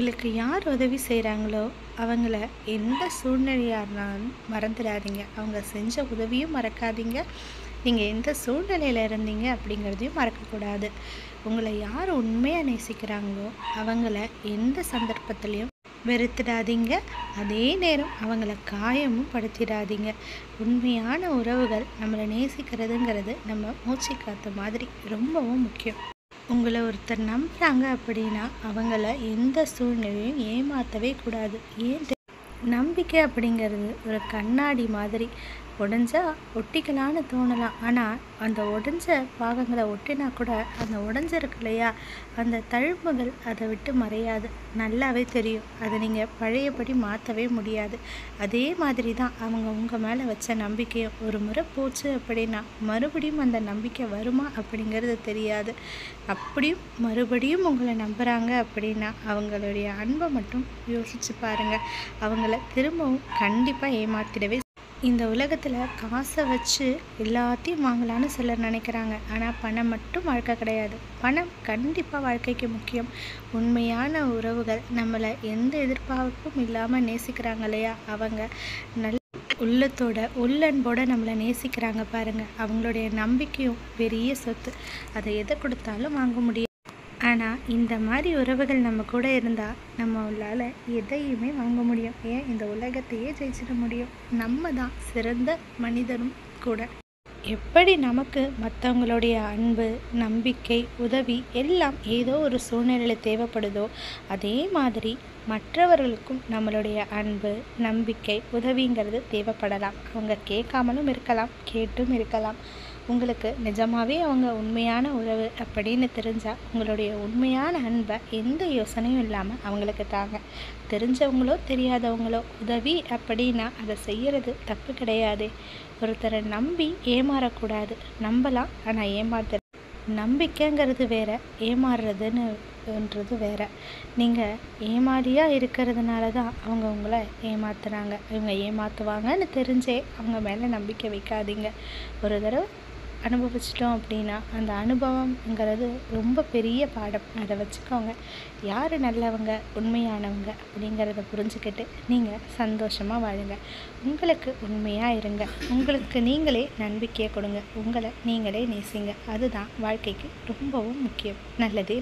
உங்களுக்கு யார் உதவி செய்கிறாங்களோ அவங்கள எந்த சூழ்நிலையாக இருந்தாலும் மறந்துடாதீங்க. அவங்க செஞ்ச உதவியும் மறக்காதீங்க. நீங்கள் எந்த சூழ்நிலையில் இருந்தீங்க அப்படிங்கிறதையும் மறக்கக்கூடாது. உங்களை யார் உண்மையாக நேசிக்கிறாங்களோ அவங்கள எந்த சந்தர்ப்பத்திலையும் வெறுத்துடாதீங்க. அதே நேரம் அவங்கள காயமும் படுத்திடாதீங்க. உண்மையான உறவுகள் நம்மளை நேசிக்கிறதுங்கிறது நம்ம மூச்சு காத்த மாதிரி ரொம்பவும் முக்கியம். உங்களை ஒருத்தர் நம்புகிறாங்க அப்படின்னா அவங்கள எந்த சூழ்நிலையும் ஏமாற்றவே கூடாது. நம்பிக்கை அப்படிங்கிறது ஒரு கண்ணாடி மாதிரி. உடஞ்சா ஒட்டிக்கலான்னு தோணலாம், ஆனால் அந்த உடஞ்ச பாகங்களை ஒட்டினா கூட அந்த உடஞ்சிருக்கு இல்லையா, அந்த தழும்புகள் அதை விட்டு மறையாது. நல்லாவே தெரியும். அதை நீங்கள் பழையபடி மாற்றவே முடியாது. அதே மாதிரி தான் அவங்க உங்கள் மேலே வச்ச நம்பிக்கையும். ஒரு முறை போச்சு அப்படின்னா மறுபடியும் அந்த நம்பிக்கை வருமா அப்படிங்கிறது தெரியாது. அப்படியும் மறுபடியும் உங்களை நம்புகிறாங்க அப்படின்னா அவங்களுடைய அன்பை மட்டும் யோசிச்சு பாருங்கள். அவங்கள திரும்பவும் கண்டிப்பாக ஏமாற்றிடவே. இந்த உலகத்தில் காசை வச்சு எல்லாத்தையும் வாங்கலான்னு சிலர் நினைக்கிறாங்க. ஆனால் பணம் மட்டும் வாழ்க்கை கிடையாது. பணம் கண்டிப்பாக வாழ்க்கைக்கு முக்கியம். உண்மையான உறவுகள் நம்மளை எந்த எதிர்பார்ப்பும் இல்லாமல் நேசிக்கிறாங்க இல்லையா, அவங்க நல்ல உள்ளன்போட நம்மளை நேசிக்கிறாங்க பாருங்கள். அவங்களுடைய நம்பிக்கையும் பெரிய சொத்து. அதை எதை கொடுத்தாலும் வாங்க முடியும். ஆனால் இந்த மாதிரி உறவுகள் நம்ம கூட இருந்தால் நம்மளால் எதையுமே வாங்க முடியும். ஏன் இந்த உலகத்தையே ஜெயிச்சிட முடியும். நம்ம தான் சிறந்த மனிதனும் கூட. எப்படி நமக்கு மற்றவங்களுடைய அன்பு, நம்பிக்கை, உதவி எல்லாம் ஏதோ ஒரு சூழ்நிலையில் தேவைப்படுதோ அதே மாதிரி மற்றவர்களுக்கும் நம்மளுடைய அன்பு, நம்பிக்கை, உதவிங்கிறது தேவைப்படலாம். அவங்க கேட்காமலும் இருக்கலாம், கேட்டும் இருக்கலாம். உங்களுக்கு நிஜமாகவே அவங்க உண்மையான உறவு அப்படின்னு தெரிஞ்சால் உங்களுடைய உண்மையான அன்பை எந்த யோசனையும் இல்லாமல் அவங்களுக்கு தாங்க. தெரிஞ்சவங்களோ தெரியாதவங்களோ உதவி அப்படின்னா அதை செய்கிறது தப்பு கிடையாது. ஒருத்தரை நம்பி ஏமாறக்கூடாது. நம்பலாம், ஆனால் ஏமாத்துறது. நம்பிக்கைங்கிறது வேற, ஏமாறுறதுன்னுன்றது வேற. நீங்கள் ஏமாளியாக இருக்கிறதுனால தான் அவங்க உங்களை ஏமாத்துறாங்க. இவங்க ஏமாற்றுவாங்கன்னு தெரிஞ்சே அவங்க மேலே நம்பிக்கை வைக்காதீங்க. ஒரு தடவை அனுபவிச்சிட்டோம் அப்படின்னா அந்த அனுபவங்கிறது ரொம்ப பெரிய பாடம். அதை வச்சுக்கோங்க. யார் நல்லவங்க, உண்மையானவங்க அப்படிங்கிறத புரிஞ்சுக்கிட்டு நீங்கள் சந்தோஷமாக வாழுங்க. உங்களுக்கு உண்மையாக இருங்க. உங்களுக்கு நீங்களே நம்பிக்கையை கொடுங்க. உங்களை நீங்களே நேசிங்க. அதுதான் வாழ்க்கைக்கு ரொம்பவும் முக்கியம். நல்லதே